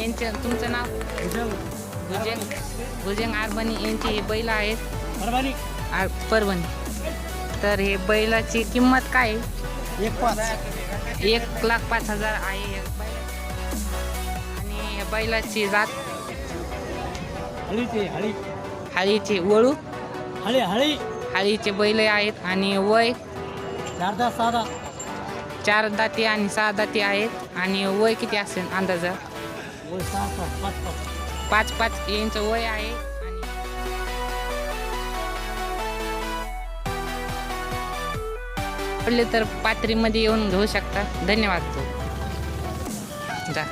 यांचे तुमचं नाव? भुजंग आरबनी यांची ही बैल आहेत परभणी. तर हे बैलाची किंमत काय आहे? 1,05,000 आहे. आणि बैलाची जात हळीची वळू हळीचे बैल आहेत आणि वय 4 दाती आणि 6 दाती आहेत. आणि वय किती असेल अंदाजा? 5 यांचं वय आहे. आणि तर पात्रीमध्ये येऊन घेऊ शकता. धन्यवाद. जा.